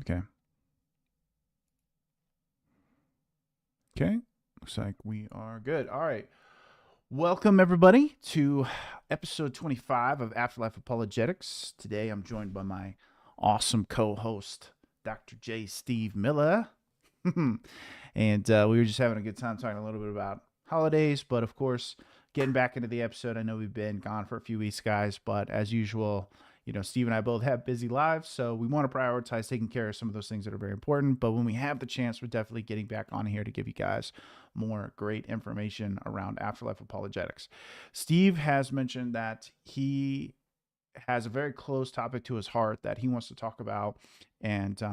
Okay. Okay. Looks like we are good. All right. Welcome, everybody, to episode 25 of Afterlife Apologetics. Today I'm joined by my awesome co host, Dr. J. Steve Miller. And we were just having a good time talking a little bit about holidays, but of course, getting back into the episode. I know we've been gone for a few weeks, guys, but as usual, Steve and I both have busy lives, so we want to prioritize taking care of some of those things that are very important. But when we have the chance, we're definitely getting back on here to give you guys more great information around afterlife apologetics. Steve has mentioned that he has a very close topic to his heart that he wants to talk about, and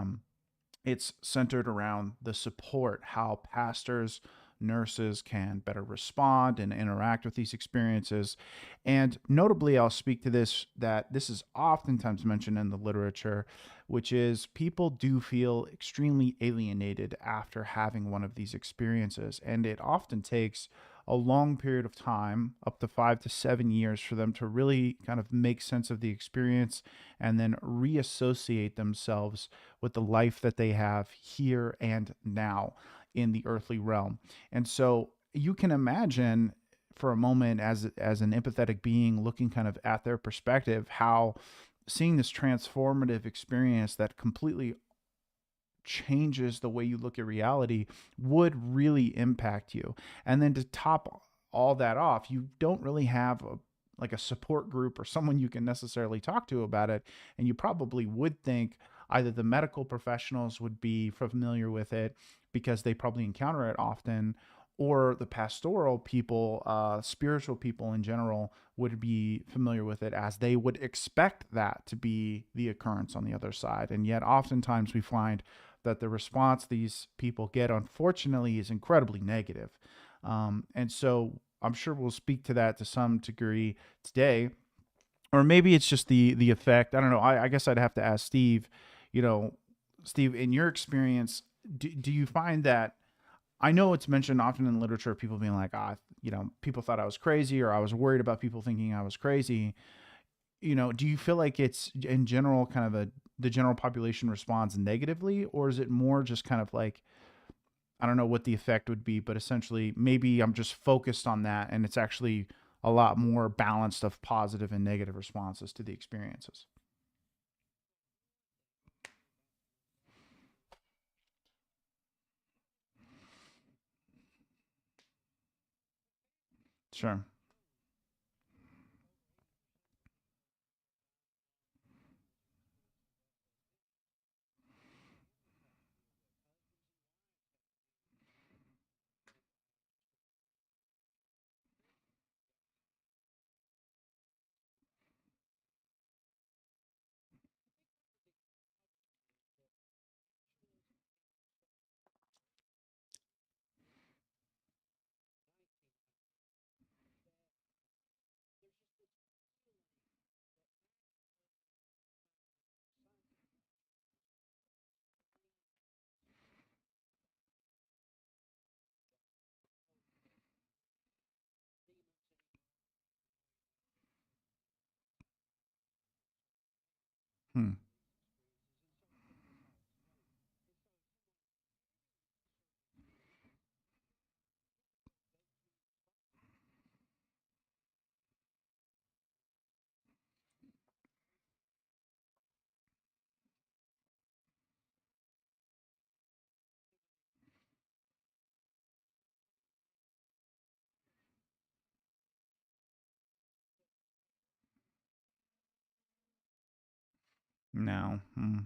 it's centered around the support, how pastors, nurses can better respond and interact with these experiences. And notably, I'll speak to this that this is oftentimes mentioned in the literature, which is people do feel extremely alienated after having one of these experiences. And it often takes a long period of time, up to 5 to 7 years, for them to really kind of make sense of the experience and then reassociate themselves with the life that they have here and now in the earthly realm. And so you can imagine for a moment as an empathetic being looking kind of at their perspective how seeing this transformative experience that completely changes the way you look at reality would really impact you. And then to top all that off, you don't really have like a support group or someone you can necessarily talk to about it. And you probably would think either the medical professionals would be familiar with it because they probably encounter it often, or the pastoral people, spiritual people in general, would be familiar with it as they would expect that to be the occurrence on the other side. And yet, oftentimes, we find that the response these people get, unfortunately, is incredibly negative. And so I'm sure we'll speak to that to some degree today. Or maybe it's just the effect. I don't know. I guess I'd have to ask Steve, you know, Steve, in your experience, do you find that I know it's mentioned often in literature, people being like, people thought I was crazy, or I was worried about people thinking I was crazy. Do you feel like it's in general kind of the general population responds negatively, or is it more just kind of like, I don't know what the effect would be, but essentially maybe I'm just focused on that and it's actually a lot more balanced of positive and negative responses to the experiences. Sure. Hmm. No. Hmm.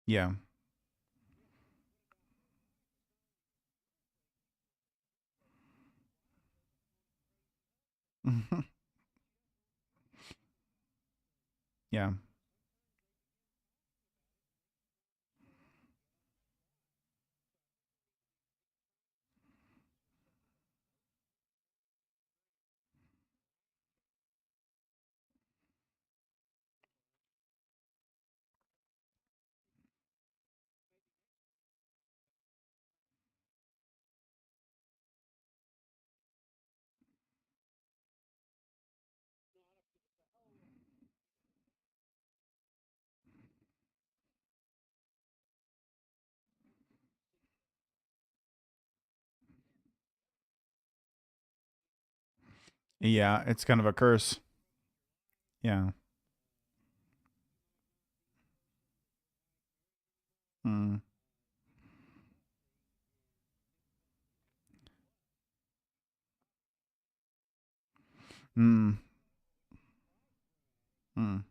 Yeah. Yeah. Yeah. It's kind of a curse. Yeah. Mm. Mm. Mm.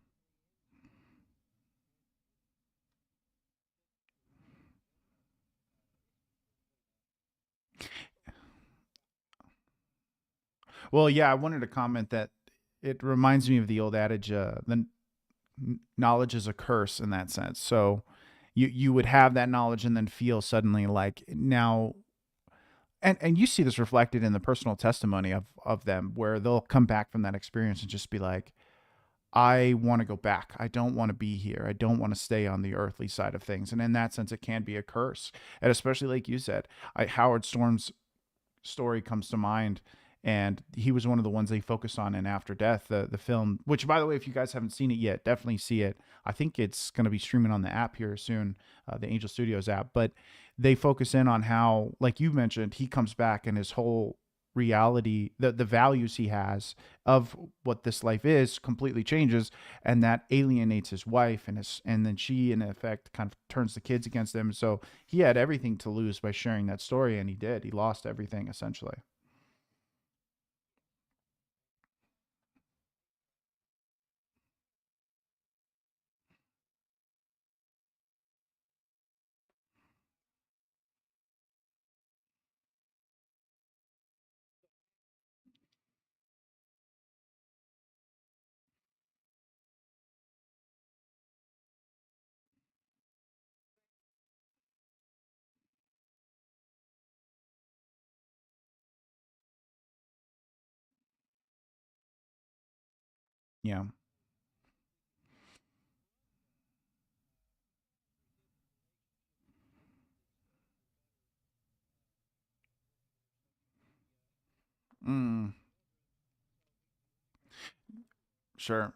Well, yeah, I wanted to comment that it reminds me of the old adage, knowledge is a curse in that sense. So you would have that knowledge and then feel suddenly like now, and you see this reflected in the personal testimony of them, where they'll come back from that experience and just be like, I want to go back. I don't want to be here. I don't want to stay on the earthly side of things. And in that sense, it can be a curse. And especially like you said, Howard Storm's story comes to mind, and he was one of the ones they focused on in After Death, the film. Which, by the way, if you guys haven't seen it yet, definitely see it. I think it's going to be streaming on the app here soon, the Angel Studios app. But they focus in on how, like you mentioned, he comes back and his whole reality, the values he has of what this life is, completely changes, and that alienates his wife, and then she in effect kind of turns the kids against him. So he had everything to lose by sharing that story, and he did. He lost everything essentially. Yeah. Mm, sure.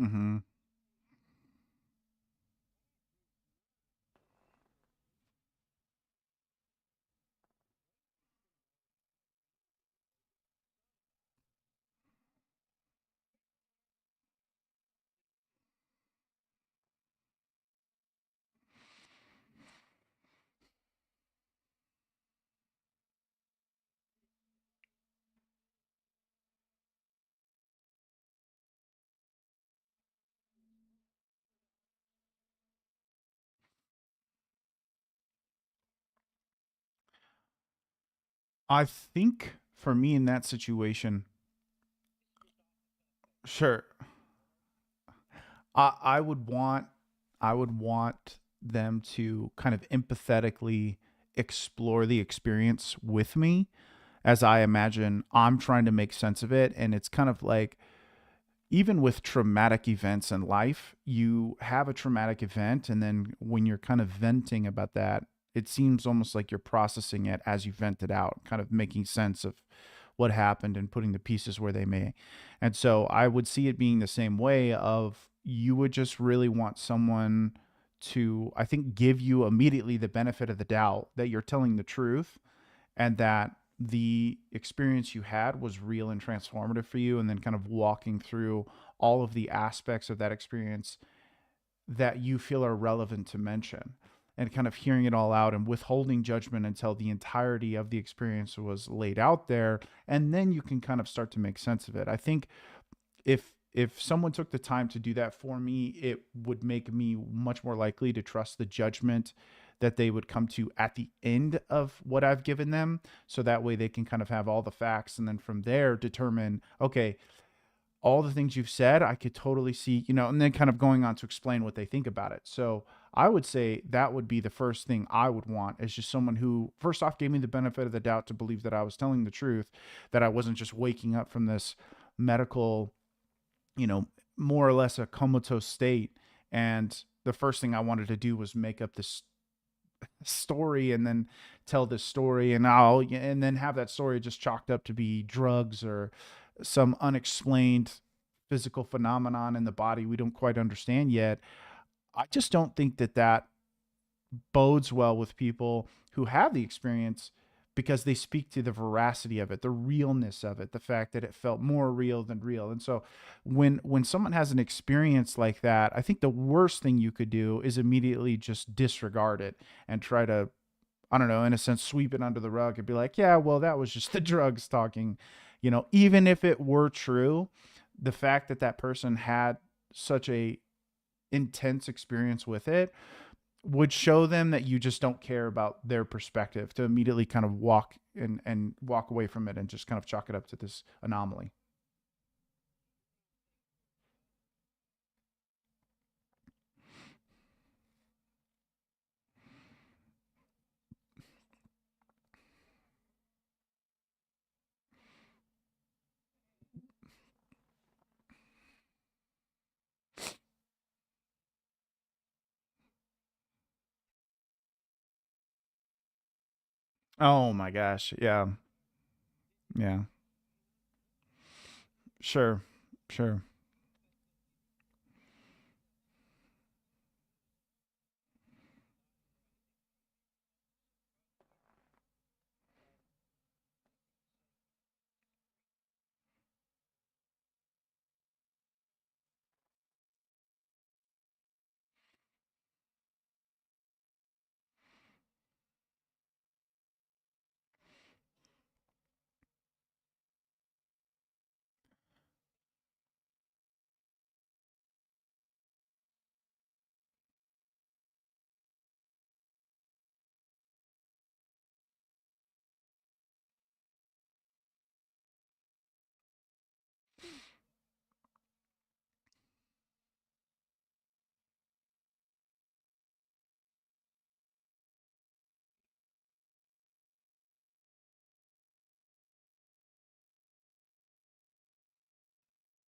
Mm-hmm. I think for me in that situation, sure, I would want I would want them to kind of empathetically explore the experience with me as I imagine I'm trying to make sense of it. And it's kind of like, even with traumatic events in life, you have a traumatic event, and then when you're kind of venting about that, it seems almost like you're processing it as you vent it out, kind of making sense of what happened and putting the pieces where they may. And so I would see it being the same way of, you would just really want someone to, I think, give you immediately the benefit of the doubt that you're telling the truth, and that the experience you had was real and transformative for you, and then kind of walking through all of the aspects of that experience that you feel are relevant to mention, and kind of hearing it all out and withholding judgment until the entirety of the experience was laid out there, and then you can kind of start to make sense of it. I think if someone took the time to do that for me, it would make me much more likely to trust the judgment that they would come to at the end of what I've given them. So that way they can kind of have all the facts, and then from there determine, okay, all the things you've said, I could totally see, and then kind of going on to explain what they think about it. So I would say that would be the first thing I would want, is just someone who, first off, gave me the benefit of the doubt to believe that I was telling the truth, that I wasn't just waking up from this medical, you know, more or less a comatose state. And the first thing I wanted to do was make up this story, and then tell this story, and then have that story just chalked up to be drugs or some unexplained physical phenomenon in the body we don't quite understand yet. I just don't think that that bodes well with people who have the experience, because they speak to the veracity of it, the realness of it, the fact that it felt more real than real. And so when someone has an experience like that, I think the worst thing you could do is immediately just disregard it and try to, I don't know, in a sense, sweep it under the rug and be like, yeah, well, that was just the drugs talking. Even if it were true, the fact that that person had such a intense experience with it would show them that you just don't care about their perspective, to immediately kind of walk away from it and just kind of chalk it up to this anomaly. Oh my gosh. Yeah. Yeah. Sure. Sure.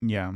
Yeah.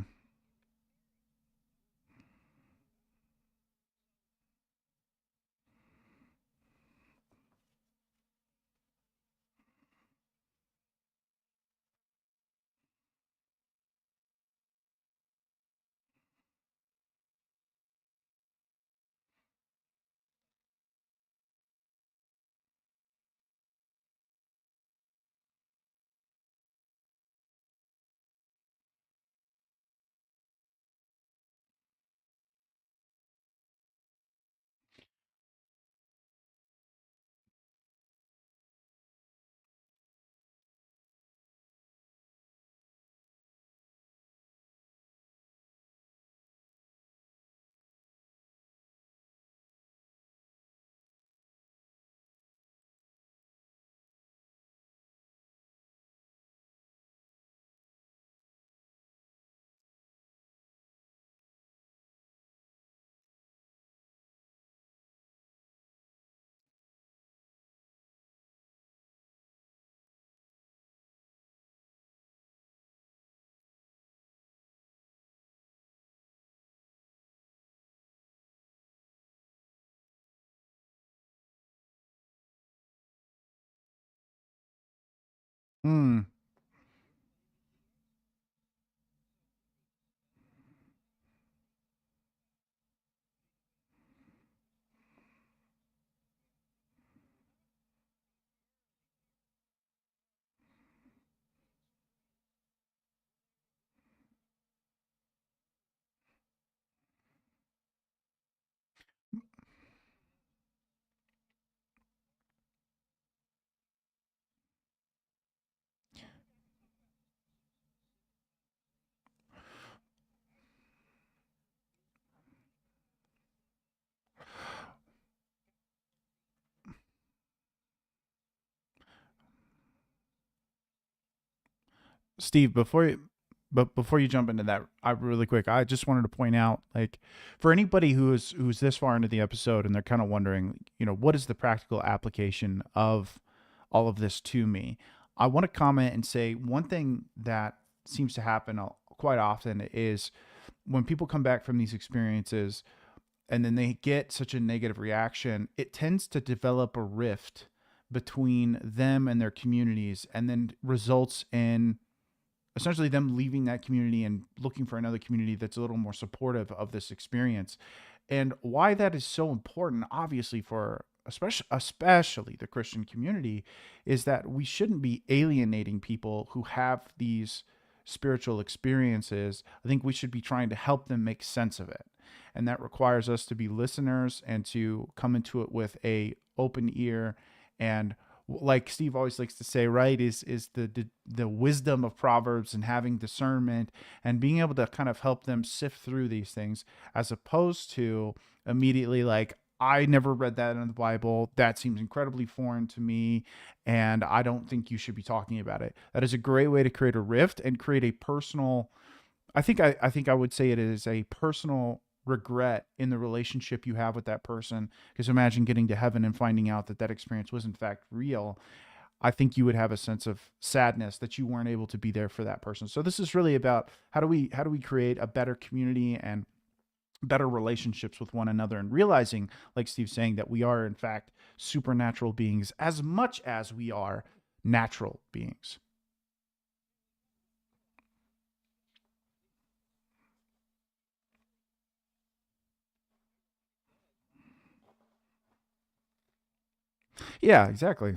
Mm. Steve, before you jump into that, I really quick, I just wanted to point out, like, for anybody who's this far into the episode and they're kind of wondering, what is the practical application of all of this to me? I want to comment and say one thing that seems to happen quite often is when people come back from these experiences and then they get such a negative reaction, it tends to develop a rift between them and their communities, and then results in essentially them leaving that community and looking for another community that's a little more supportive of this experience. And why that is so important, obviously, for especially the Christian community, is that we shouldn't be alienating people who have these spiritual experiences. I think we should be trying to help them make sense of it. And that requires us to be listeners and to come into it with a open ear, and like Steve always likes to say, right, is the wisdom of Proverbs and having discernment and being able to kind of help them sift through these things, as opposed to immediately like, I never read that in the Bible. That seems incredibly foreign to me, and I don't think you should be talking about it. That is a great way to create a rift and create a personal. I think I would say it is a personal regret in the relationship you have with that person. Because imagine getting to heaven and finding out that that experience was in fact real. I think you would have a sense of sadness that you weren't able to be there for that person. So this is really about how do we create a better community and better relationships with one another, and realizing, like Steve's saying, that we are in fact supernatural beings as much as we are natural beings. Yeah, exactly.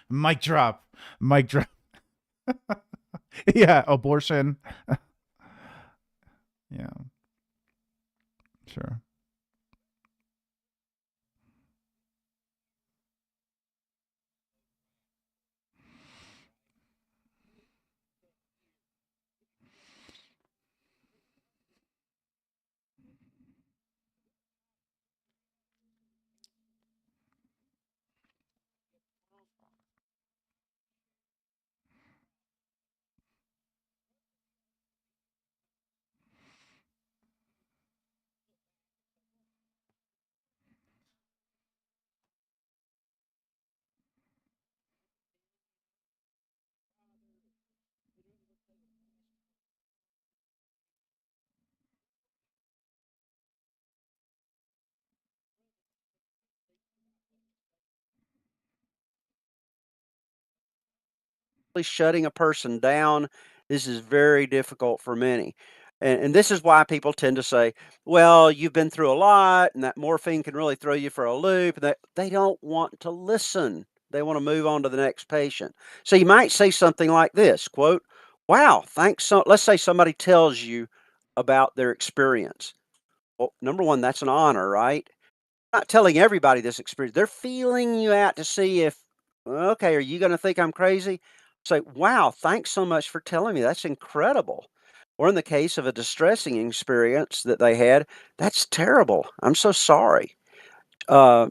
Mic drop. Mic drop. Yeah, abortion. Yeah, sure. Shutting a person down, this is very difficult for many. And this is why people tend to say, well, you've been through a lot and that morphine can really throw you for a loop. And they don't want to listen. They want to move on to the next patient. So you might say something like this quote, wow, thanks. So let's say somebody tells you about their experience. Well, number one, that's an honor, right? Not telling everybody this experience. They're feeling you out to see if, okay, are you going to think I'm crazy? Say, wow, thanks so much for telling me. That's incredible. Or in the case of a distressing experience that they had, that's terrible. I'm so sorry. Uh,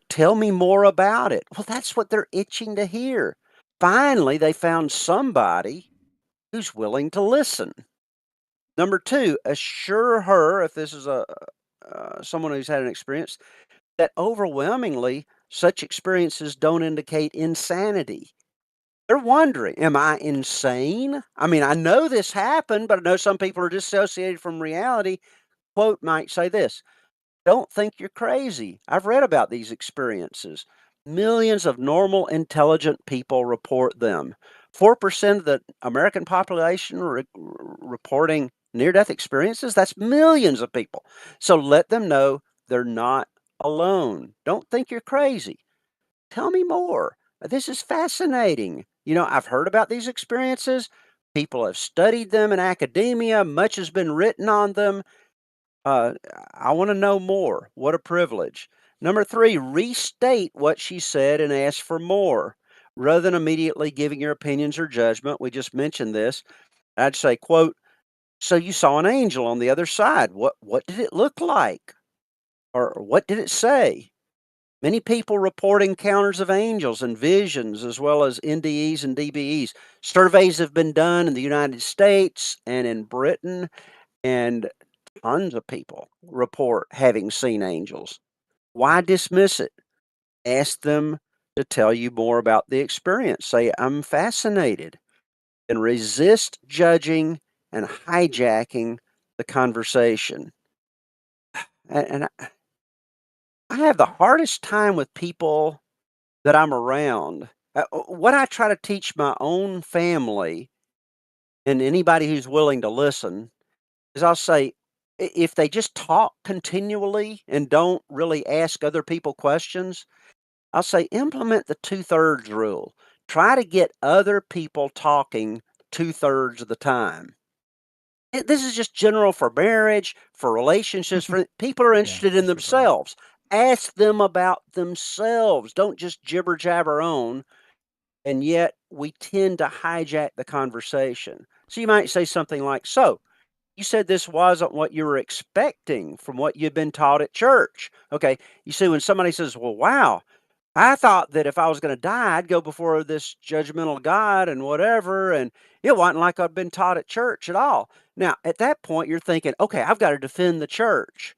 tell me more about it. Well, that's what they're itching to hear. Finally, they found somebody who's willing to listen. Number two, assure her if this is a someone who's had an experience that overwhelmingly such experiences don't indicate insanity. They're wondering, am I insane? I mean, I know this happened, but I know some people are dissociated from reality. Quote might say this: don't think you're crazy. I've read about these experiences. Millions of normal, intelligent people report them. 4% of the American population reporting near death experiences. That's millions of people. So let them know they're not alone. Don't think you're crazy. Tell me more. This is fascinating. I've heard about these experiences. People have studied them in academia. Much has been written on them. Uh, I want to know more. What a privilege. Number three, restate what she said and ask for more. Rather than immediately giving your opinions or judgment, we just mentioned this. I'd say, quote, so you saw an angel on the other side. What did it look like? Or what did it say? Many people report encounters of angels and visions, as well as NDEs and DBEs. Surveys have been done in the United States and in Britain, and tons of people report having seen angels. Why dismiss it? Ask them to tell you more about the experience. Say, I'm fascinated, and resist judging and hijacking the conversation. And I have the hardest time with people that I'm around. What I try to teach my own family and anybody who's willing to listen is I'll say, if they just talk continually and don't really ask other people questions, I'll say implement the 2/3 rule. Try to get other people talking 2/3 of the time. This is just general for marriage, for relationships, for people are Yeah, interested in that's super helpful. themselves. Ask them about themselves. Don't just jibber jabber on. And yet we tend to hijack the conversation. So you might say something like, so you said this wasn't what you were expecting from what you'd been taught at church. Okay. You see, when somebody says, well, wow, I thought that if I was going to die, I'd go before this judgmental God and whatever. And it wasn't like I'd been taught at church at all. Now, at that point, you're thinking, okay, I've got to defend the church.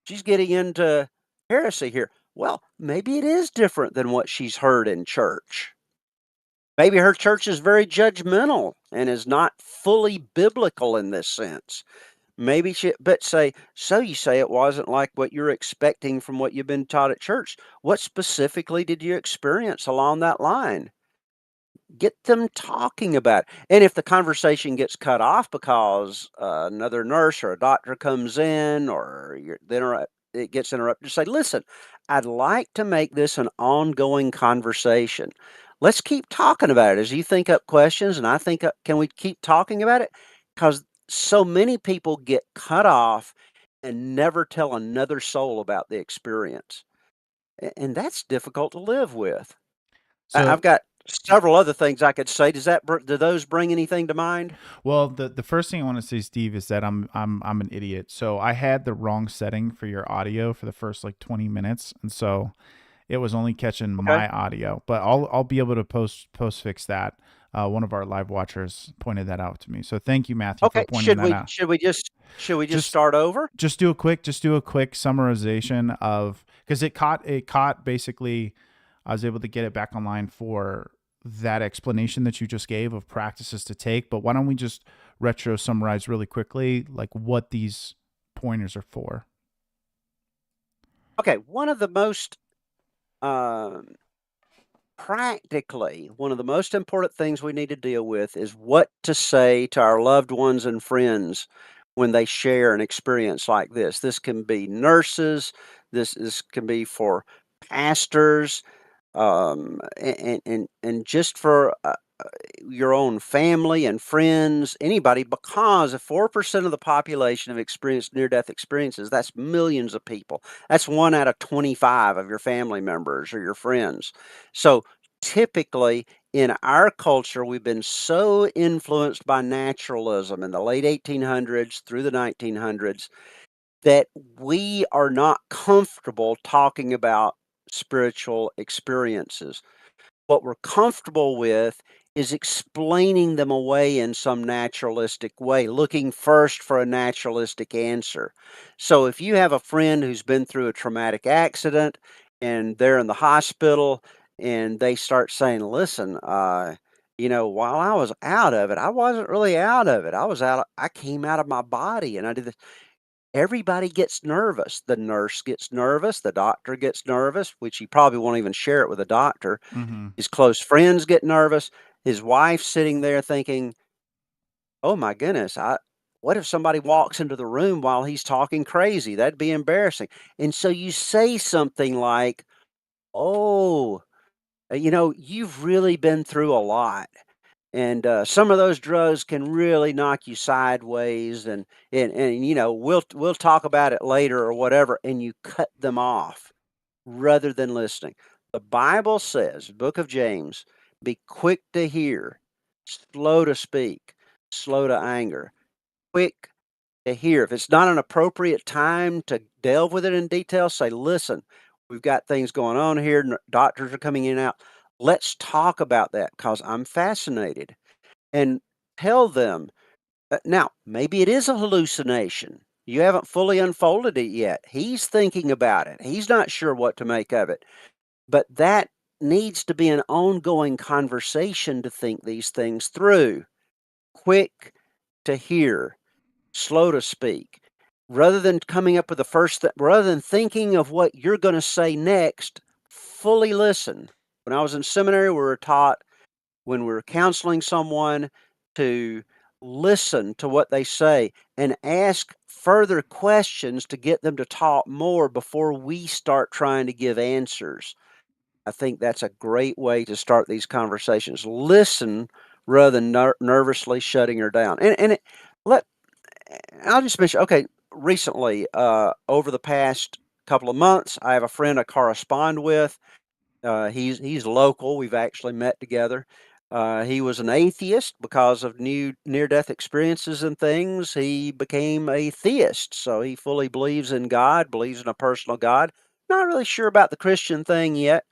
She's getting into heresy here. Well, maybe it is different than what she's heard in church. Maybe her church is very judgmental and is not fully biblical in this sense. Maybe but say, so you say it wasn't like what you're expecting from what you've been taught at church. What specifically did you experience along that line? Get them talking about it. And if the conversation gets cut off because another nurse or a doctor comes in or it gets interrupted, say, listen, I'd like to make this an ongoing conversation. Let's keep talking about it as you think up questions and I think up, can we keep talking about it? Because so many people get cut off and never tell another soul about the experience. And that's difficult to live with. I've So, got several other things I could say. Do those bring anything to mind? well, the first thing I want to say, Steve, is that I'm an idiot. So I had the wrong setting for your audio for the first like 20 minutes, and so it was only catching Okay. my audio. But I'll be able to post fix that. One of our live watchers pointed that out to me. So thank you, Matthew, for Okay. pointing that out. Should we just Just start over? just do a quick summarization of, because it caught basically. I was able to get it back online for that explanation that you just gave of practices to take. But why don't we just retro summarize really quickly, like what these pointers are for? Okay. One of the most um, practically, one of the most important things we need to deal with is what to say to our loved ones and friends when they share an experience like this. This can be nurses. This can be for pastors, and just for your own family and friends, anybody, because if 4% of the population have experienced near death experiences, that's millions of people. That's 1 out of 25 of your family members or your friends. So typically in our culture, we've been so influenced by naturalism in the late 1800s through the 1900s that we are not comfortable talking about spiritual experiences. What we're comfortable with is explaining them away in some naturalistic way, looking first for a naturalistic answer. So if you have a friend who's been through a traumatic accident and they're in the hospital, and they start saying, "Listen, while I was out of it, I wasn't really out of it. I came out of my body, and I did this." Everybody gets nervous. The nurse gets nervous. The doctor gets nervous, which he probably won't even share it with a doctor. Mm-hmm. His close friends get nervous. His wife's sitting there thinking, "Oh my goodness, what if somebody walks into the room while he's talking crazy? That'd be embarrassing." And so you say something like, "Oh, you've really been through a lot. And some of those drugs can really knock you sideways, and we'll talk about it later or whatever," and you cut them off rather than listening. The Bible says, Book of James, be quick to hear, slow to speak, slow to anger, quick to hear. If it's not an appropriate time to delve with it in detail, say, "Listen, we've got things going on here. Doctors are coming in and out. Let's talk about that because I'm fascinated." And tell them, now, maybe it is a hallucination. You haven't fully unfolded it yet. He's thinking about it. He's not sure what to make of it. But that needs to be an ongoing conversation to think these things through. Quick to hear, slow to speak. Rather than coming up with the rather than thinking of what you're going to say next, fully listen. When I was in seminary, we were taught when we're counseling someone to listen to what they say and ask further questions to get them to talk more before we start trying to give answers. I think that's a great way to start these conversations. Listen rather than nervously shutting her down. Let I'll just mention. Okay, recently, over the past couple of months, I have a friend I correspond with. He's local. We've actually met together. He was an atheist because of new near-death experiences and things. He became a theist, so he fully believes in God, believes in a personal God. Not really sure about the Christian thing yet,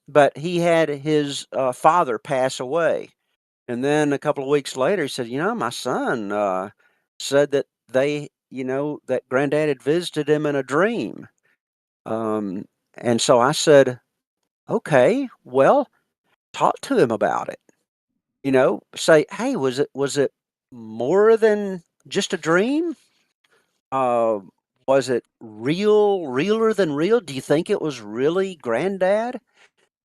but he had his father pass away, and then a couple of weeks later, he said, "My son said that that Granddad had visited him in a dream." Um, and so I said, "Okay, well, talk to him about it." Say, "Hey, was it more than just a dream? Uh, was it realer than real? Do you think it was really Granddad?"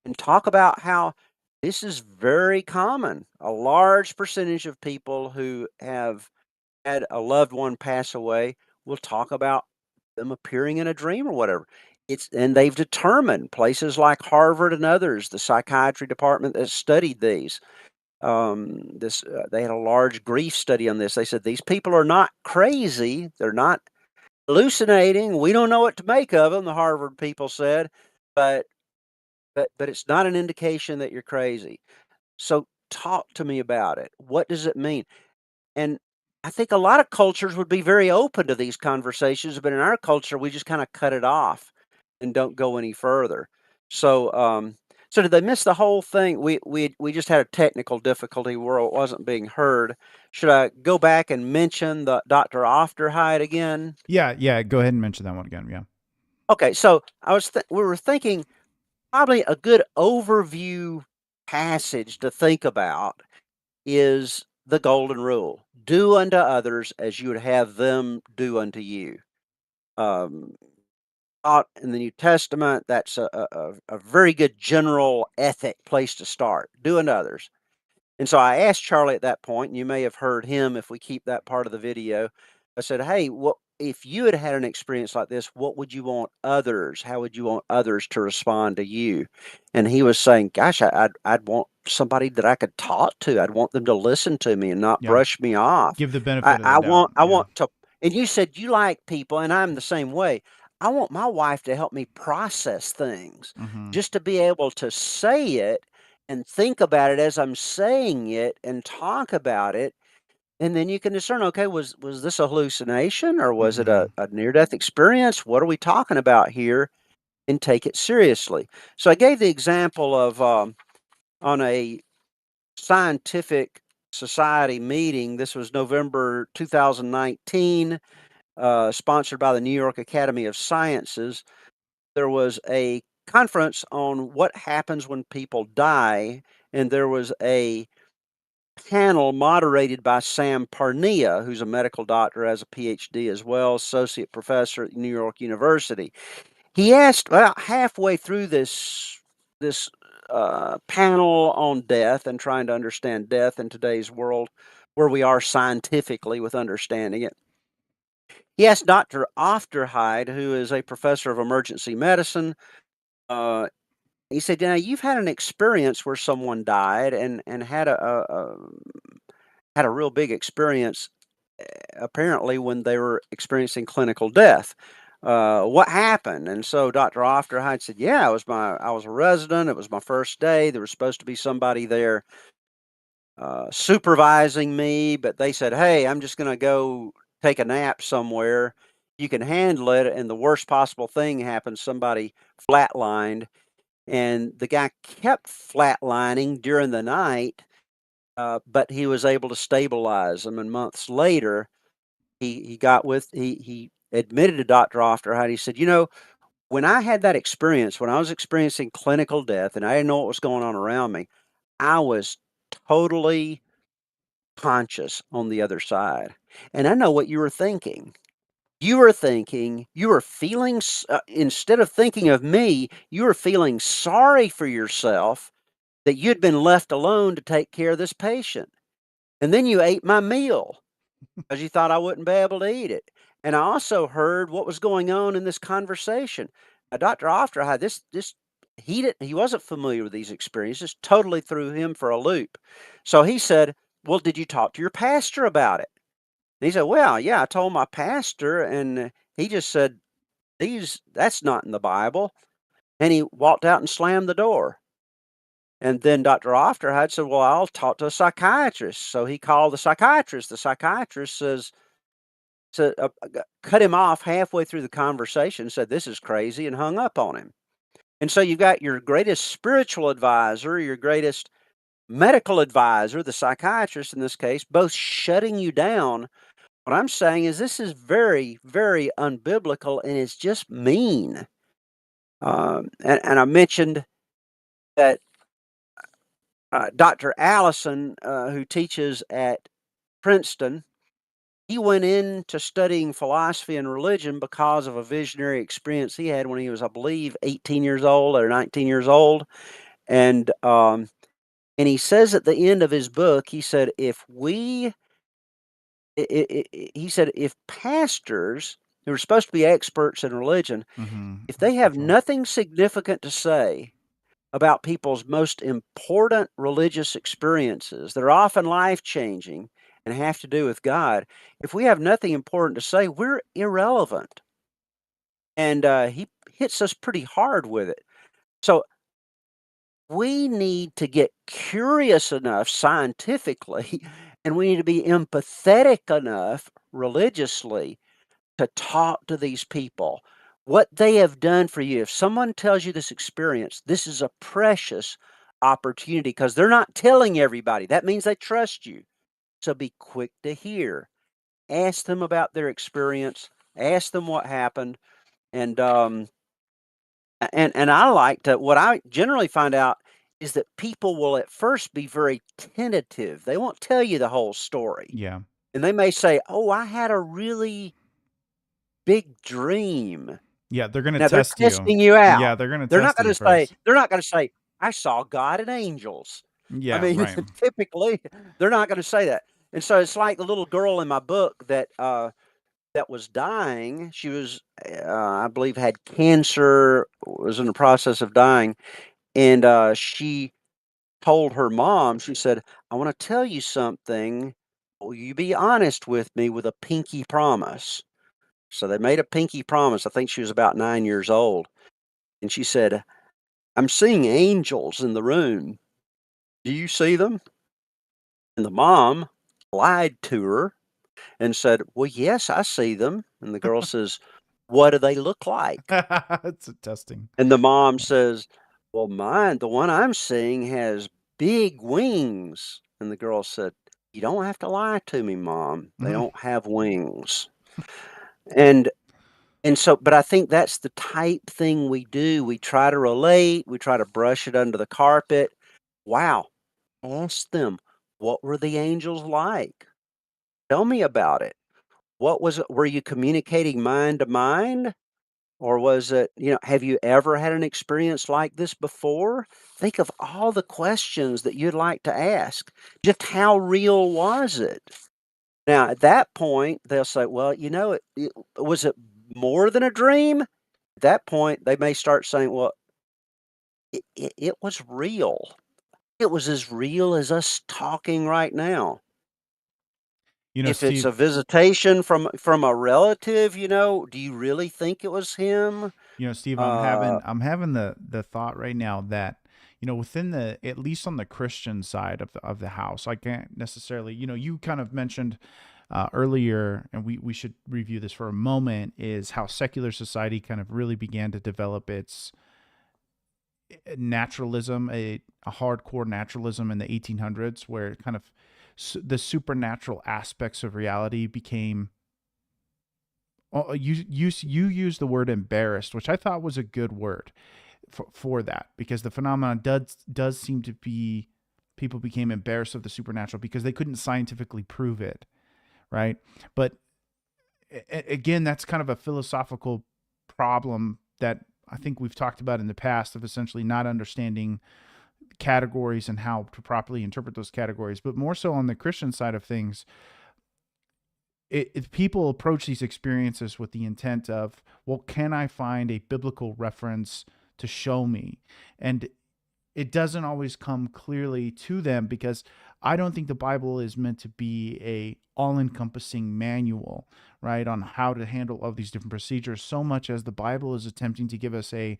And talk about how this is very common. A large percentage of people who have had a loved one pass away will talk about them appearing in a dream or whatever. And they've determined, places like Harvard and others, the psychiatry department that studied these, they had a large grief study on this. They said these people are not crazy. They're not hallucinating. We don't know what to make of them, the Harvard people said, but but it's not an indication that you're crazy. So talk to me about it. What does it mean? And I think a lot of cultures would be very open to these conversations, but in our culture, we just kind of cut it off and don't go any further. So, so did they miss the whole thing? We just had a technical difficulty where it wasn't being heard. Should I go back and mention the Dr. Afterlife again? Yeah. Go ahead and mention that one again. Yeah. Okay, so we were thinking probably a good overview passage to think about is the golden rule: do unto others as you would have them do unto you. Um, Taught in the New Testament, that's a very good general ethic place to start. Do unto others. And so I asked Charlie at that point, and you may have heard him if we keep that part of the video. I said, "Hey, what if you had had an experience like this? What would you want others? How would you want others to respond to you?" And he was saying, "Gosh, I'd want somebody that I could talk to. I'd want them to listen to me and not Yeah. brush me off. Give the benefit of the I doubt. want I Yeah. want to." And you said you like people, and I'm the same way. I want my wife to help me process things, Mm-hmm. just to be able to say it and think about it as I'm saying it and talk about it, and then you can discern, okay, was this a hallucination or was it Mm-hmm. a near death experience? What are we talking about here? And take it seriously. So I gave the example of on a scientific society meeting. This was November 2019, sponsored by the New York Academy of Sciences. There was a conference on what happens when people die, and there was a panel moderated by Sam Parnia, who's a medical doctor, has a PhD as well, associate professor at New York University. He asked about halfway through this panel on death and trying to understand death in today's world, where we are scientifically with understanding it. He asked Dr. Afterlife, who is a professor of emergency medicine. He said, "Now you've had an experience where someone died and had a real big experience, apparently when they were experiencing clinical death. What happened?" And so Dr. Afterlife said, "Yeah, I was a resident. It was my first day. There was supposed to be somebody there supervising me, but they said, 'Hey, I'm just going to go take a nap somewhere. You can handle it.' And the worst possible thing happened. Somebody flatlined, and the guy kept flatlining during the night, but he was able to stabilize him. And months later, he admitted to Dr. Afterlife. He said, 'You know, when I had that experience, when I was experiencing clinical death and I didn't know what was going on around me, I was totally conscious on the other side. And I know what you were thinking. You were feeling, instead of thinking of me, you were feeling sorry for yourself that you'd been left alone to take care of this patient. And then you ate my meal because you thought I wouldn't be able to eat it. And I also heard what was going on in this conversation. Now, Dr. Afterlife, he wasn't familiar with these experiences, totally threw him for a loop. So he said, "Well, did you talk to your pastor about it?" And he said, "Well, yeah, I told my pastor, and he just said, that's not in the Bible." And he walked out and slammed the door. And then Dr. Afterlife said, "Well, I'll talk to a psychiatrist." So he called the psychiatrist. The psychiatrist cut him off halfway through the conversation, said, "This is crazy," and hung up on him. And so you've got your greatest spiritual advisor, your greatest medical advisor, the psychiatrist in this case, both shutting you down. What I'm saying is this is very, very unbiblical, and it's just mean. And I mentioned that Dr. Allison, who teaches at Princeton, he went into studying philosophy and religion because of a visionary experience he had when he was, I believe, 18 years old or 19 years old. And he says at the end of his book, he said, he said, if pastors who are supposed to be experts in religion, if they have nothing significant to say about people's most important religious experiences that are often life-changing and have to do with God, if we have nothing important to say, we're irrelevant. And he hits us pretty hard with it. So we need to get curious enough scientifically, and we need to be empathetic enough religiously to talk to these people. What they have done for you. If someone tells you this experience, this is a precious opportunity because they're not telling everybody. That means they trust you. So be quick to hear. Ask them about their experience. Ask them what happened. And I like to, what I generally find out is that people will at first be very tentative. They won't tell you the whole story. Yeah. And they may say, "Oh, I had a really big dream." Yeah, they're gonna Now they're test you. testing you out. Yeah, they're gonna They're not test you gonna say, first. "I saw God and angels." I Yeah, mean, right. typically, they're not gonna say that. And so it's like the little girl in my book that was dying. She was, I believe, had cancer, was in the process of dying, and she told her mom. She said, "I want to tell you something. Will you be honest with me with a pinky promise?" So they made a pinky promise. I think she was about 9 years old. And she said, "I'm seeing angels in the room. Do you see them?" And the mom lied to her and said, "Well, yes, I see them." And the girl says, "What do they look like?" It's a testing. And the mom says, "Well, the one I'm seeing has big wings." And the girl said, "You don't have to lie to me, Mom. They don't have wings." And And so, but I think that's the type thing we do. We try to relate, we try to brush it under the carpet. Wow. Ask them, what were the angels like? Tell me about it. What was it? Were you communicating mind to mind? Or was it, have you ever had an experience like this before? Think of all the questions that you'd like to ask. Just how real was it? Now, at that point, they'll say, well, was it more than a dream? At that point, they may start saying, well, it was real. It was as real as us talking right now. If it's Steve, a visitation from a relative, do you really think it was him? Steve, Uh, I'm having the thought right now that within the, at least on the Christian side of the house, I can't necessarily, you kind of mentioned earlier, and we should review this for a moment, is how secular society kind of really began to develop its naturalism, a hardcore naturalism in the 1800s, where kind of the supernatural aspects of reality became. You used the word embarrassed, which I thought was a good word for that, because the phenomenon does seem to be, people became embarrassed of the supernatural because they couldn't scientifically prove it, right? But again, that's kind of a philosophical problem that I think we've talked about in the past, of essentially not understanding categories and how to properly interpret those categories. But more so on the Christian side of things, if people approach these experiences with the intent of, well, can I find a biblical reference to show me? And it doesn't always come clearly to them, because I don't think the Bible is meant to be a all-encompassing manual, right, on how to handle all these different procedures, so much as the Bible is attempting to give us a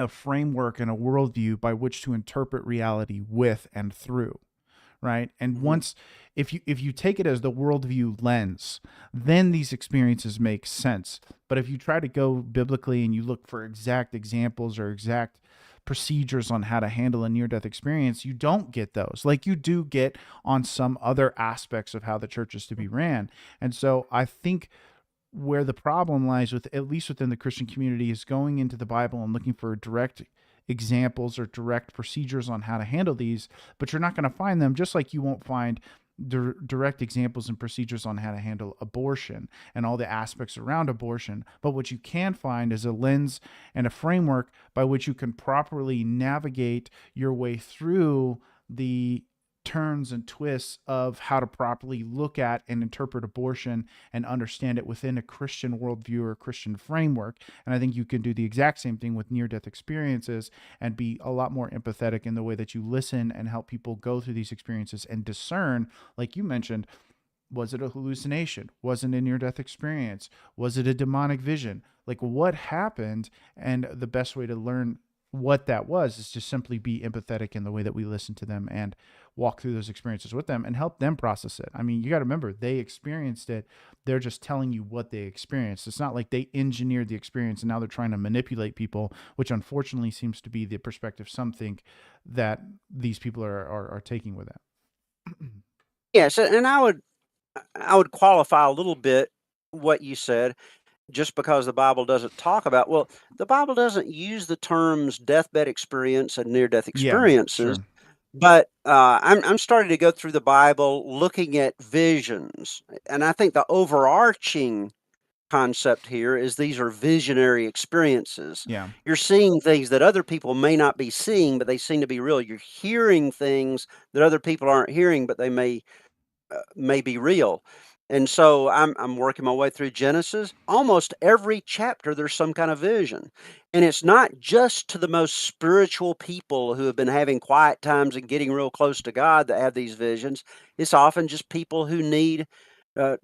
framework and a worldview by which to interpret reality with and through, right? And mhm. once, if you take it as the worldview lens, then these experiences make sense. But if you try to go biblically and you look for exact examples or exact procedures on how to handle a near-death experience, you don't get those, like you do get on some other aspects of how the church is to be ran. And so I think where the problem lies, with at least within the Christian community, is going into the Bible and looking for direct examples or direct procedures on how to handle these, but you're not going to find them, just like you won't find direct examples and procedures on how to handle abortion and all the aspects around abortion. But what you can find is a lens and a framework by which you can properly navigate your way through the turns and twists of how to properly look at and interpret abortion and understand it within a Christian worldview or a Christian framework. And I think you can do the exact same thing with near-death experiences and be a lot more empathetic in the way that you listen and help people go through these experiences and discern, like you mentioned, was it a hallucination? Was it a near-death experience? Was it a demonic vision? Like, what happened? And the best way to learn what that was is just simply be empathetic in the way that we listen to them and walk through those experiences with them and help them process it. I mean, you got to remember, they experienced it. They're just telling you what they experienced. It's not like they engineered the experience and now they're trying to manipulate people, which unfortunately seems to be the perspective some think that these people are taking with it. Yes, and I would qualify a little bit what you said. Just because the Bible doesn't talk about, well, the Bible doesn't use the terms deathbed experience and near-death Yeah, experiences, sure. but I'm starting to go through the Bible looking at visions, and I think the overarching concept here is these are visionary experiences. Yeah. You're seeing things that other people may not be seeing, but they seem to be real. You're hearing things that other people aren't hearing, but they may be real. And so I'm working my way through Genesis. Almost every chapter there's some kind of vision. And it's not just to the most spiritual people who have been having quiet times and getting real close to God that have these visions. It's often just people who need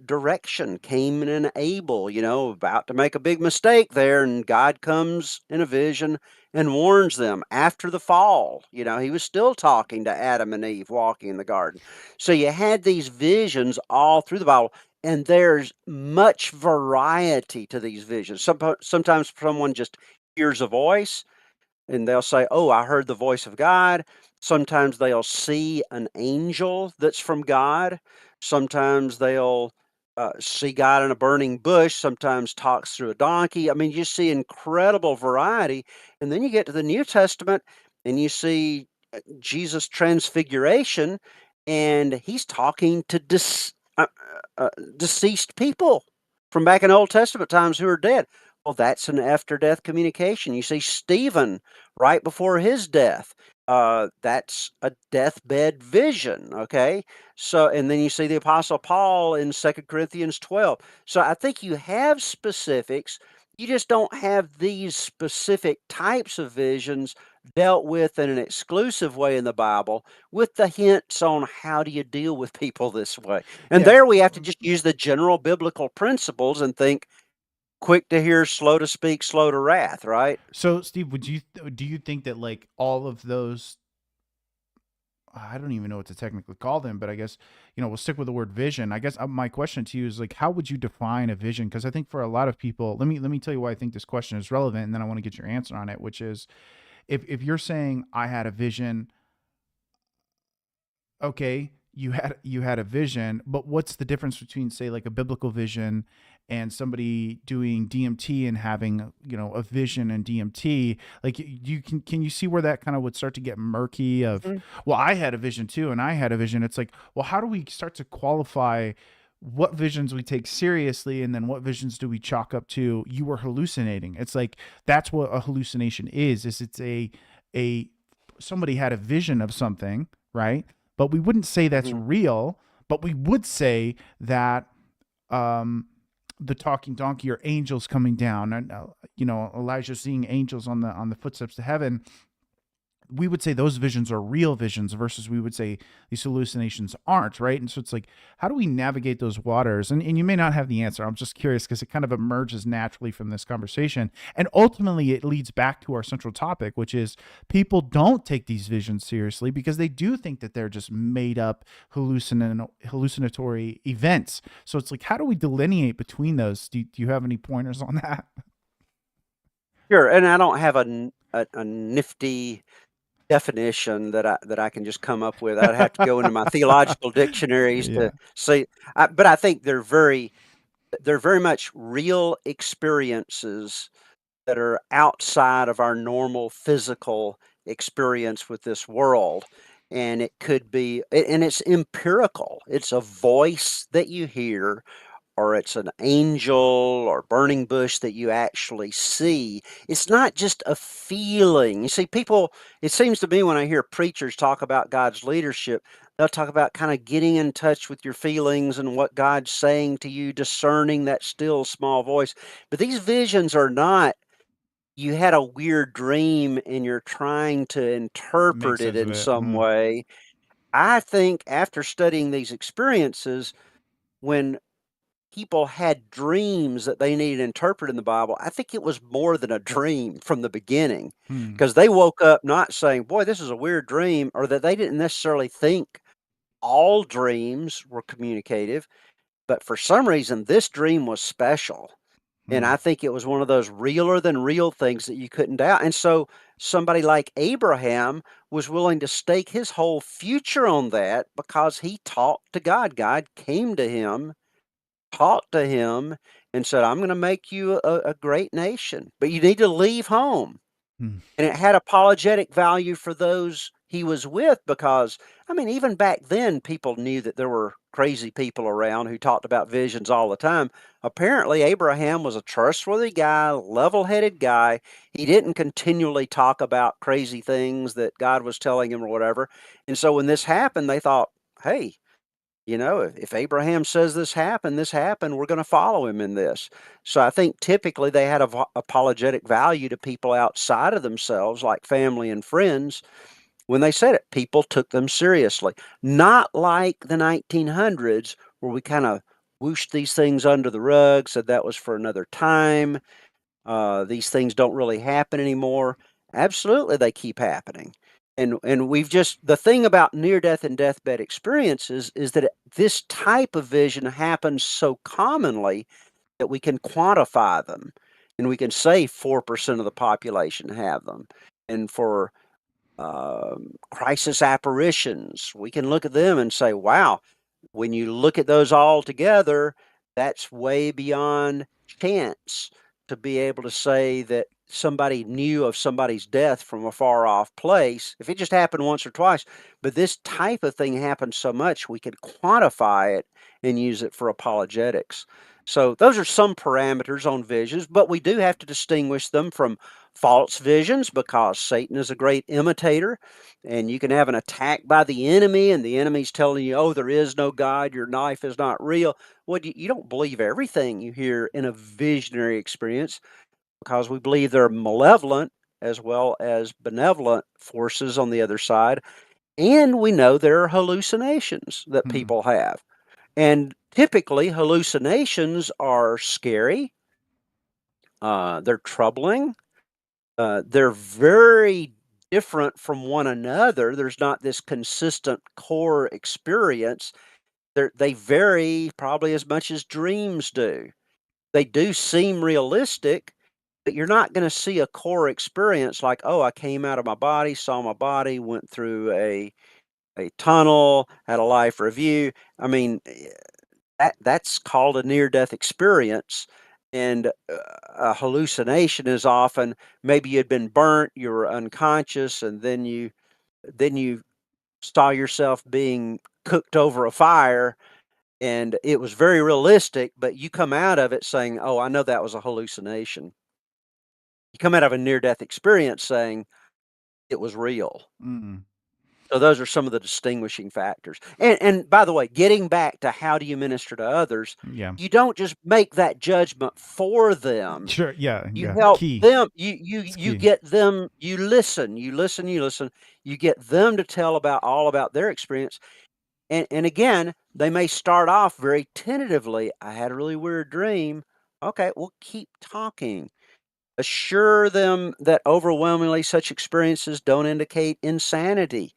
direction. Cain and Abel, about to make a big mistake there, and God comes in a vision and warns them after the fall. He was still talking to Adam and Eve walking in the garden. So you had these visions all through the Bible, and there's much variety to these visions. Sometimes someone just hears a voice and they'll say, "Oh, I heard the voice of God." Sometimes they'll see an angel that's from God. Sometimes they'll see God in a burning bush, sometimes talks through a donkey. I mean, you see incredible variety. And then you get to the New Testament and you see Jesus' transfiguration, and he's talking to deceased people from back in Old Testament times who are dead. Well, that's an after death communication. You see Stephen right before his death. That's a deathbed vision. Okay. So, and then you see the Apostle Paul in 2 Corinthians 12. So I think you have specifics. You just don't have these specific types of visions dealt with in an exclusive way in the Bible with the hints on how do you deal with people this way. And Yeah. there we have to just use the general biblical principles and think quick to hear, slow to speak, slow to wrath, right? So, Steve, do you think that like all of those, I don't even know what to technically call them, but I guess, we'll stick with the word vision. I guess my question to you is like, how would you define a vision? Because I think for a lot of people, let me tell you why I think this question is relevant, and then I want to get your answer on it, which is if you're saying I had a vision, okay, you had a vision, but what's the difference between, say, like a biblical vision and somebody doing DMT and having a vision and DMT? Like, you can you see where that kind of would start to get murky of, Mhm. well, I had a vision too and I had a vision. It's like, well, how do we start to qualify what visions we take seriously and then what visions do we chalk up to you were hallucinating? It's like that's what a hallucination is it's a somebody had a vision of something, right? But we wouldn't say that's Mhm. real, but we would say that um, the talking donkey or angels coming down, and Elijah seeing angels on the footsteps to heaven. We would say those visions are real visions versus we would say these hallucinations aren't, right? And so it's like, how do we navigate those waters? And you may not have the answer. I'm just curious because it kind of emerges naturally from this conversation. And ultimately, it leads back to our central topic, which is people don't take these visions seriously because they do think that they're just made up hallucinatory events. So it's like, how do we delineate between those? Do you have any pointers on that? Sure, and I don't have a nifty definition that I can just come up with. I'd have to go into my theological dictionaries Yeah. to see. But I think they're very much real experiences that are outside of our normal physical experience with this world. And it could be, and it's empirical. It's a voice that you hear, or it's an angel or burning bush that you actually see. It's not just a feeling. You see, people, it seems to me when I hear preachers talk about God's leadership, they'll talk about kind of getting in touch with your feelings and what God's saying to you, discerning that still small voice. But these visions are not, you had a weird dream and you're trying to Make interpret it sense of in it. some way. I think after studying these experiences, when people had dreams that they needed interpreted in the Bible, I think it was more than a dream from the beginning Hmm. because they woke up not saying, boy, this is a weird dream, or that they didn't necessarily think all dreams were communicative, but for some reason, this dream was special. And Hmm. I think it was one of those realer than real things that you couldn't doubt. And so somebody like Abraham was willing to stake his whole future on that because he talked to God. God came to him, talked to him, and said, I'm going to make you a great nation, but you need to leave home. Hmm. And it had apologetic value for those he was with because, I mean, even back then, people knew that there were crazy people around who talked about visions all the time. Apparently, Abraham was a trustworthy guy, level headed guy. He didn't continually talk about crazy things that God was telling him or whatever. And so when this happened, they thought, hey, if Abraham says this happened, we're going to follow him in this. So I think typically they had apologetic value to people outside of themselves, like family and friends. When they said it, people took them seriously. Not like the 1900s, where we kind of whooshed these things under the rug, said that was for another time. These things don't really happen anymore. Absolutely, they keep happening. And we've just, the thing about near death and deathbed experiences is that this type of vision happens so commonly that we can quantify them, and we can say 4% of the population have them. And for crisis apparitions, we can look at them and say, wow, when you look at those all together, that's way beyond chance to be able to say that somebody knew of somebody's death from a far off place. If it just happened once or twice, but this type of thing happens so much, we could quantify it and use it for apologetics. So those are some parameters on visions, but we do have to distinguish them from false visions because Satan is a great imitator, and you can have an attack by the enemy, and the enemy's telling you, oh, there is no God, your knife is not real. Well, you don't believe everything you hear in a visionary experience because we believe there are malevolent as well as benevolent forces on the other side. And we know there are hallucinations that Hmm. people have. And typically, hallucinations are scary, they're troubling, they're very different from one another. There's not this consistent core experience. They vary probably as much as dreams do. They do seem realistic, but you're not going to see a core experience like, oh, I came out of my body, saw my body, went through a tunnel, had a life review. I mean, that's called a near death experience. And a hallucination is often maybe you'd been burnt, you were unconscious, and then you saw yourself being cooked over a fire, and it was very realistic, but you come out of it saying, "Oh, I know that was a hallucination." You come out of a near death experience saying it was real. Mm. So those are some of the distinguishing factors. And by the way, getting back to how do you minister to others, Yeah. you don't just make that judgment for them. Sure. Yeah. You Yeah. help Key. them, It's you key. get them, you listen, you get them to tell about all about their experience. And again, they may start off very tentatively. I had a really weird dream. Okay, well, keep talking. Assure them that overwhelmingly such experiences don't indicate insanity.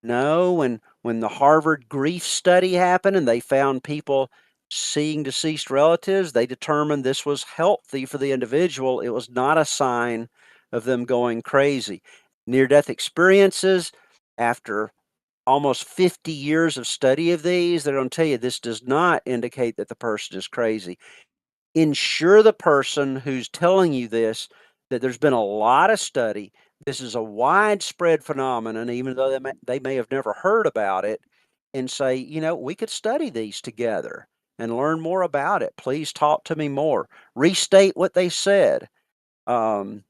No, when the Harvard grief study happened and they found people seeing deceased relatives, they determined this was healthy for the individual. It was not a sign of them going crazy. Near death experiences, after almost 50 years of study of these, they're going to tell you this does not indicate that the person is crazy. Ensure the person who's telling you this that there's been a lot of study. This is a widespread phenomenon, even though they may have never heard about it, and say, we could study these together and learn more about it. Please talk to me more. Restate what they said. Um,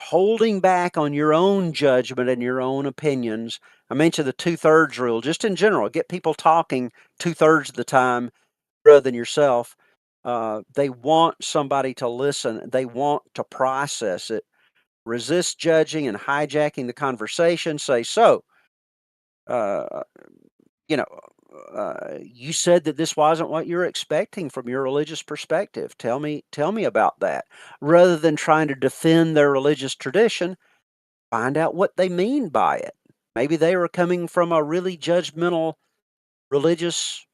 Holding back on your own judgment and your own opinions. I mentioned the two-thirds rule, just in general. Get people talking two-thirds of the time rather than yourself. They want somebody to listen. They want to process it. Resist judging and hijacking the conversation. Say, so, uh, you know, you said that this wasn't what you're expecting from your religious perspective. Tell me about that. Rather than trying to defend their religious tradition, find out what they mean by it. Maybe they were coming from a really judgmental religious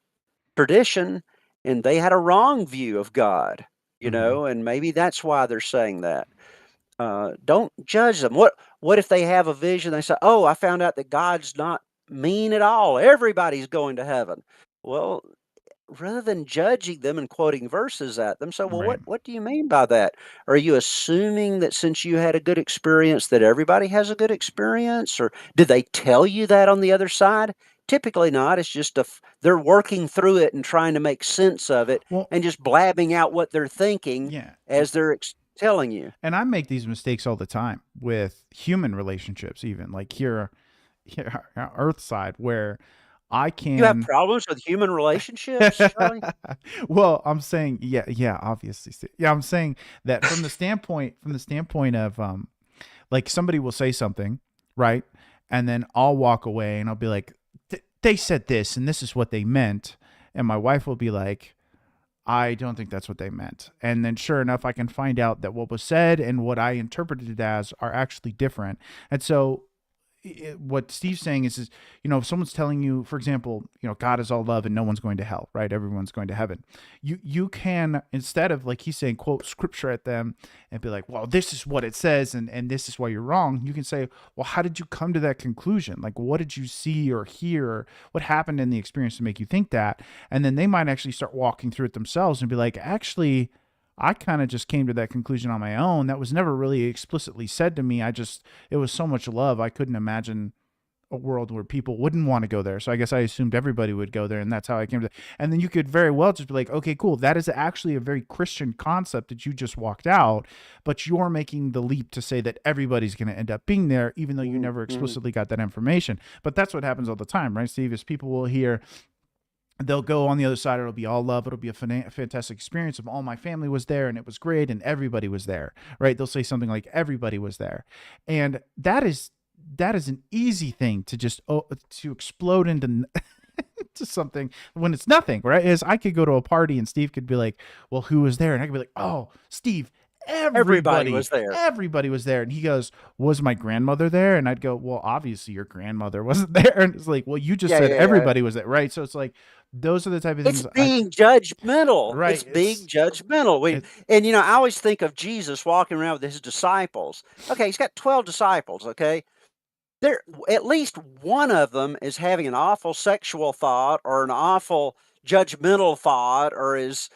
tradition and they had a wrong view of God, Hmm. and maybe that's why they're saying that. Don't judge them. What if they have a vision? They say, "Oh, I found out that God's not mean at all. Everybody's going to heaven." Well, rather than judging them and quoting verses at them, so well, Right. what do you mean by that? Are you assuming that since you had a good experience that everybody has a good experience, or did they tell you that on the other side? Typically not. It's just they're working through it and trying to make sense of it Well, and just blabbing out what they're thinking yeah. as they're telling you. And I make these mistakes all the time with human relationships, even like here our Earth side, where I You have can. problems with human relationships, Charlie? Well, I'm saying, yeah, yeah, obviously, yeah, I'm saying that from the standpoint of like somebody will say something, right, and then I'll walk away and I'll be like, they said this and this is what they meant, and my wife will be like, I don't think that's what they meant. And then sure enough, I can find out that what was said and what I interpreted it as are actually different. And so what Steve's saying is, if someone's telling you, for example, God is all love and no one's going to hell, right? Everyone's going to heaven. You can, instead of, like he's saying, quote scripture at them and be like, well, this is what it says and this is why you're wrong. You can say, well, how did you come to that conclusion? Like, what did you see or hear? Or what happened in the experience to make you think that? And then they might actually start walking through it themselves and be like, actually, I kind of just came to that conclusion on my own. That was never really explicitly said to me. It was so much love. I couldn't imagine a world where people wouldn't want to go there. So I guess I assumed everybody would go there, and that's how I came to that. And then you could very well just be like, okay, cool. That is actually a very Christian concept that you just walked out, but you're making the leap to say that everybody's going to end up being there, even though you never explicitly got that information. But that's what happens all the time, right, Steve? Is people will hear, they'll go on the other side. It'll be all love. It'll be a fantastic experience of all my family was there and it was great and everybody was there, right? They'll say something like everybody was there. And that is an easy thing to just, to explode into to something when it's nothing, right? Is I could go to a party and Steve could be like, well, who was there? And I could be like, oh, Steve, everybody was there. Everybody was there. And he goes, was my grandmother there? And I'd go, well, obviously your grandmother wasn't there. And it's like, well, you just said everybody was there, right? So it's like, those are the type of things. It's being judgmental. Right. It's being judgmental. I always think of Jesus walking around with his disciples. Okay, he's got 12 disciples, okay? There, at least one of them is having an awful sexual thought or an awful judgmental thought, or his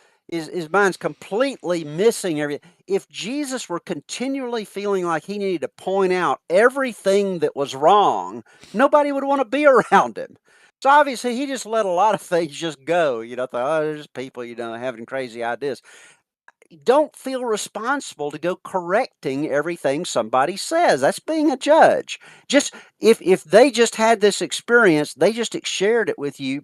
mind's completely missing everything. If Jesus were continually feeling like he needed to point out everything that was wrong, nobody would want to be around him. So obviously he just let a lot of things just go. Thought, oh, there's people, having crazy ideas. Don't feel responsible to go correcting everything somebody says. That's being a judge. Just if they just had this experience, they just shared it with you,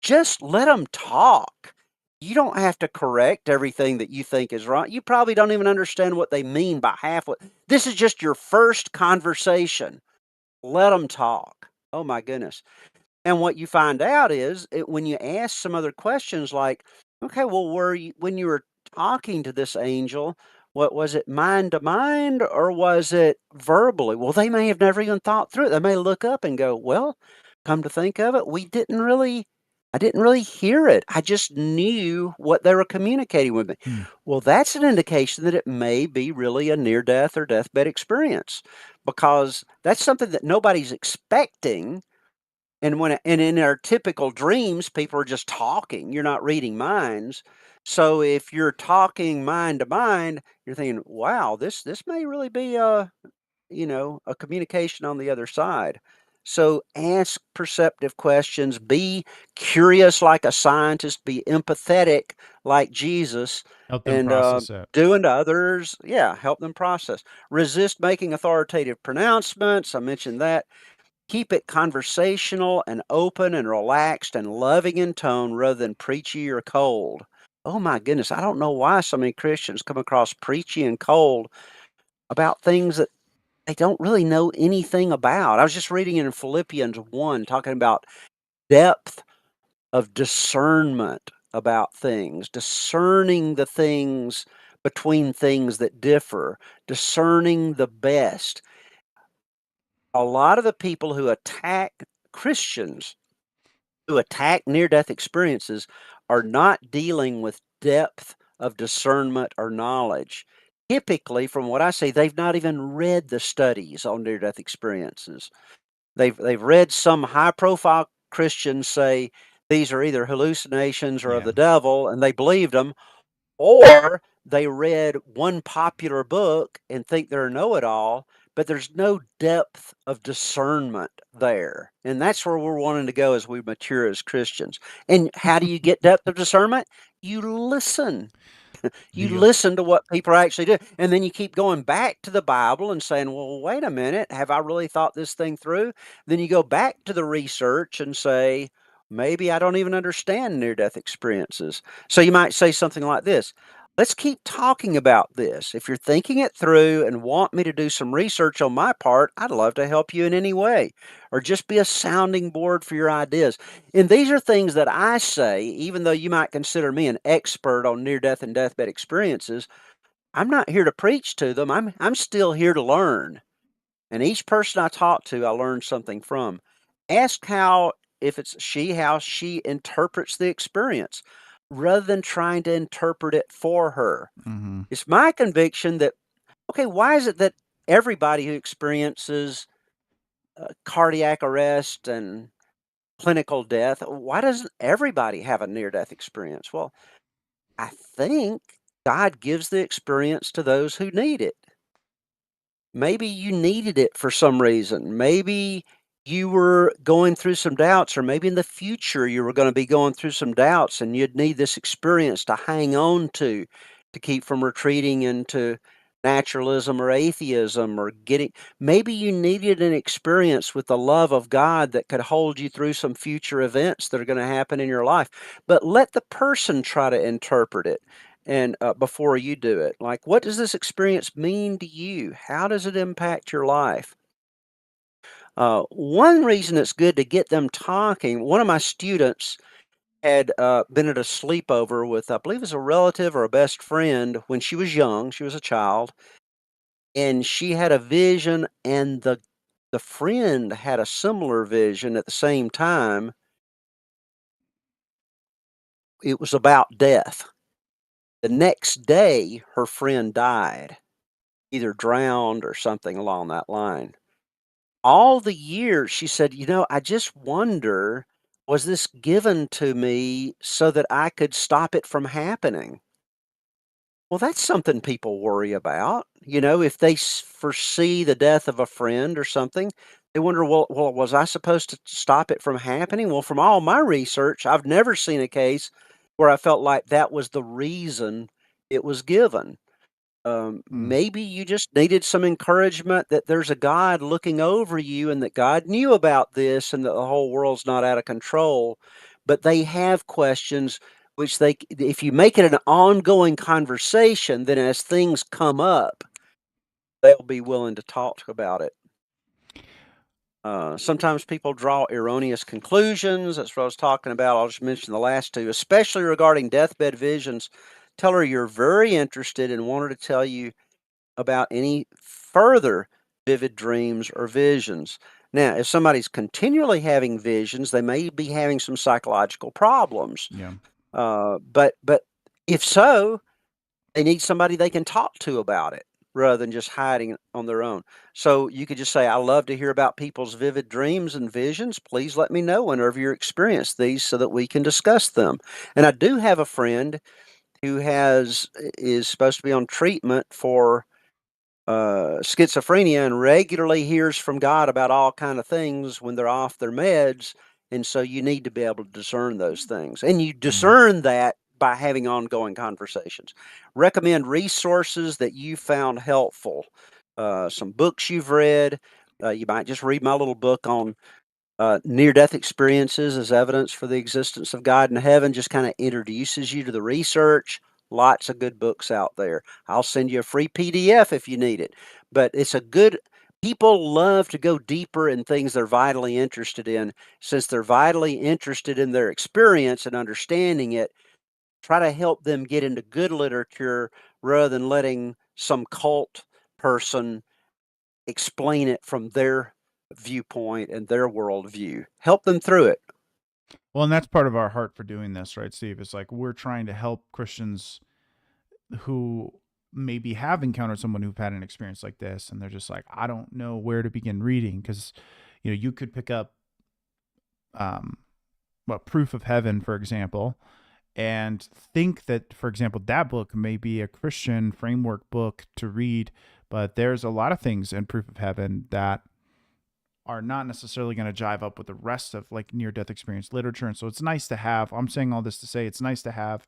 just let them talk. You don't have to correct everything that you think is wrong. You probably don't even understand what they mean by half what. This is just your first conversation. Let them talk. Oh my goodness. And what you find out is when you ask some other questions like, okay, well, when you were talking to this angel, what was it, mind to mind, or was it verbally? Well, they may have never even thought through it. They may look up and go, well, come to think of it, I didn't really hear it. I just knew what they were communicating with me. Well, that's an indication that it may be really a near-death or deathbed experience, because that's something that nobody's expecting. And in our typical dreams, people are just talking. You're not reading minds. So if you're talking mind to mind, you're thinking, wow, this may really be a communication on the other side. So ask perceptive questions, be curious like a scientist, be empathetic like Jesus, help them and process it. do unto others, help them process. Resist making authoritative pronouncements. I mentioned that. Keep it conversational and open and relaxed and loving in tone rather than preachy or cold. Oh my goodness, I don't know why so many Christians come across preachy and cold about things that they don't really know anything about. I was just reading in Philippians 1 talking about depth of discernment about things, discerning the things between things that differ, discerning the best. A lot of the people who attack Christians, who attack near-death experiences, are not dealing with depth of discernment or knowledge. Typically, from what I see, they've not even read the studies on near-death experiences. They've read some high-profile Christians say these are either hallucinations or of the devil, and they believed them, or they read one popular book and think they're a know-it-all, but there's no depth of discernment there. And that's where we're wanting to go as we mature as Christians. And how do you get depth of discernment? You listen. You listen to what people actually do. And then you keep going back to the Bible and saying, well, wait a minute, have I really thought this thing through? Then you go back to the research and say, maybe I don't even understand near-death experiences. So you might say something like this. Let's keep talking about this. If you're thinking it through and want me to do some research on my part, I'd love to help you in any way, or just be a sounding board for your ideas. And these are things that I say, even though you might consider me an expert on near-death and deathbed experiences, I'm not here to preach to them. I'm still here to learn. And each person I talk to, I learn something from. Ask how, if it's she, how she interprets the experience rather than trying to interpret it for her. Mm-hmm. It's my conviction that, okay, why is it that everybody who experiences cardiac arrest and clinical death, why doesn't everybody have a near death experience? Well, I think God gives the experience to those who need it. Maybe you needed it for some reason. Maybe you were going through some doubts, or maybe in the future you were going to be going through some doubts and you'd need this experience to hang on to keep from retreating into naturalism or atheism or getting. Maybe you needed an experience with the love of God that could hold you through some future events that are going to happen in your life. But let the person try to interpret it and before you do it. Like, what does this experience mean to you? How does it impact your life? One reason it's good to get them talking, one of my students had been at a sleepover with, I believe it was a relative or a best friend when she was young. She was a child, and she had a vision, and the friend had a similar vision at the same time. It was about death. The next day, her friend died, either drowned or something along that line. All the years, she said, I just wonder, was this given to me so that I could stop it from happening? Well, that's something people worry about. If they foresee the death of a friend or something, they wonder, well, was I supposed to stop it from happening? Well, from all my research, I've never seen a case where I felt like that was the reason it was given. Mm. Maybe you just needed some encouragement that there's a God looking over you and that God knew about this and that the whole world's not out of control. But they have questions which if you make it an ongoing conversation, then as things come up, they'll be willing to talk about it. Sometimes people draw erroneous conclusions. That's what I was talking about. I'll just mention the last two, especially regarding deathbed visions. Tell her you're very interested and want her to tell you about any further vivid dreams or visions. Now, if somebody's continually having visions, they may be having some psychological problems. Yeah. But if so, they need somebody they can talk to about it rather than just hiding on their own. So you could just say, I love to hear about people's vivid dreams and visions. Please let me know whenever you experience these so that we can discuss them. And I do have a friend who is supposed to be on treatment for schizophrenia and regularly hears from God about all kind of things when they're off their meds. And so you need to be able to discern those things. And you Mm. discern that by having ongoing conversations. Recommend resources that you found helpful. Some books you've read. You might just read my little book on near-death experiences as evidence for the existence of God in heaven. Just kind of introduces you to the research. Lots of good books out there. I'll send you a free PDF if you need it. But it's a good, people love to go deeper in things they're vitally interested in. Since they're vitally interested in their experience and understanding it, try to help them get into good literature rather than letting some cult person explain it from their viewpoint and their worldview. Help them through it. Well, and that's part of our heart for doing this, right, Steve? It's like we're trying to help Christians who maybe have encountered someone who've had an experience like this, and they're just like, I don't know where to begin reading, because you could pick up Proof of Heaven, for example, and think that, for example, that book may be a Christian framework book to read, but there's a lot of things in Proof of Heaven that are not necessarily going to jive up with the rest of like near death experience literature. And so it's nice to have, I'm saying all this to say, it's nice to have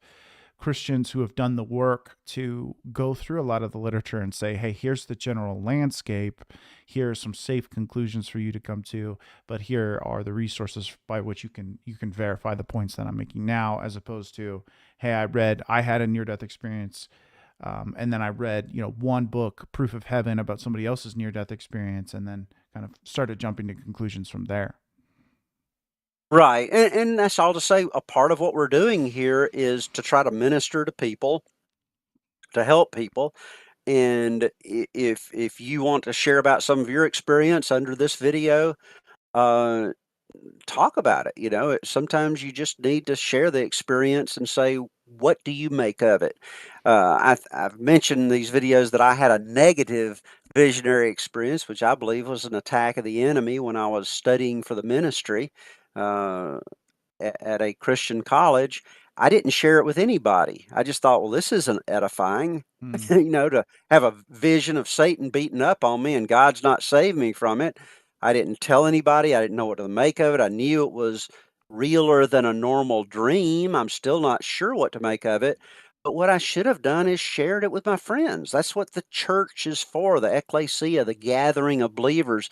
Christians who have done the work to go through a lot of the literature and say, hey, here's the general landscape. Here are some safe conclusions for you to come to, but here are the resources by which you can verify the points that I'm making now, as opposed to, hey, I had a near-death experience, and then I read, one book, Proof of Heaven, about somebody else's near-death experience, and then kind of started jumping to conclusions from there. Right. And that's all to say, a part of what we're doing here is to try to minister to people, to help people. And if you want to share about some of your experience under this video, talk about it. Sometimes you just need to share the experience and say, what do you make of it? I've mentioned these videos that I had a negative visionary experience, which I believe was an attack of the enemy when I was studying for the ministry. Uh, at a Christian college. I didn't share it with anybody. I just thought, well, this isn't edifying, Mm. to have a vision of Satan beating up on me and God's not saved me from it. I didn't tell anybody. I didn't know what to make of it. I knew it was realer than a normal dream. I'm still not sure what to make of it. But what I should have done is shared it with my friends. That's what the church is for, the ecclesia, the gathering of believers.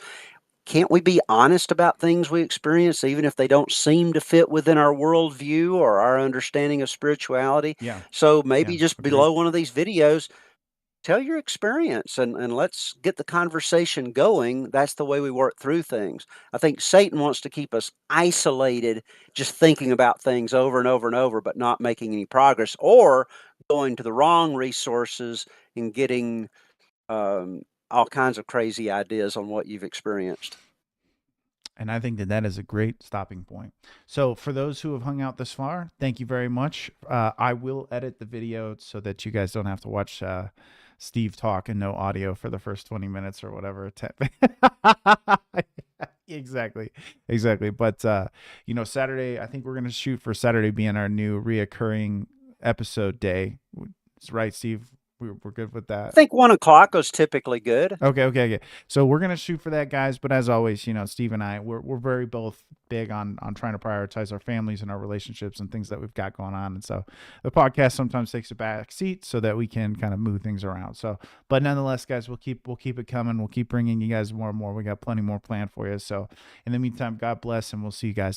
Can't we be honest about things we experience, even if they don't seem to fit within our worldview or our understanding of spirituality? Yeah. So Yeah. maybe just Agreed. below one of these videos, tell your experience and let's get the conversation going. That's the way we work through things. I think Satan wants to keep us isolated, just thinking about things over and over and over, but not making any progress, or going to the wrong resources and getting um, all kinds of crazy ideas on what you've experienced. And I think that that is a great stopping point. So for those who have hung out this far, thank you very much. I will edit the video so that you guys don't have to watch Steve talk and no audio for the first 20 minutes or whatever. Exactly. Exactly. But, Saturday, I think we're going to shoot for Saturday being our new reoccurring episode day. Right, Steve? We're good with I that. think 1 o'clock is typically good. Okay. So we're gonna shoot for that, guys. But as always, Steve and I, we're very both big on trying to prioritize our families and our relationships and things that we've got going on. And so the podcast sometimes takes a back seat so that we can kind of move things around. So, but nonetheless, guys, we'll keep it coming. We'll keep bringing you guys more and more. We got plenty more planned for you. So in the meantime, God bless, and we'll see you guys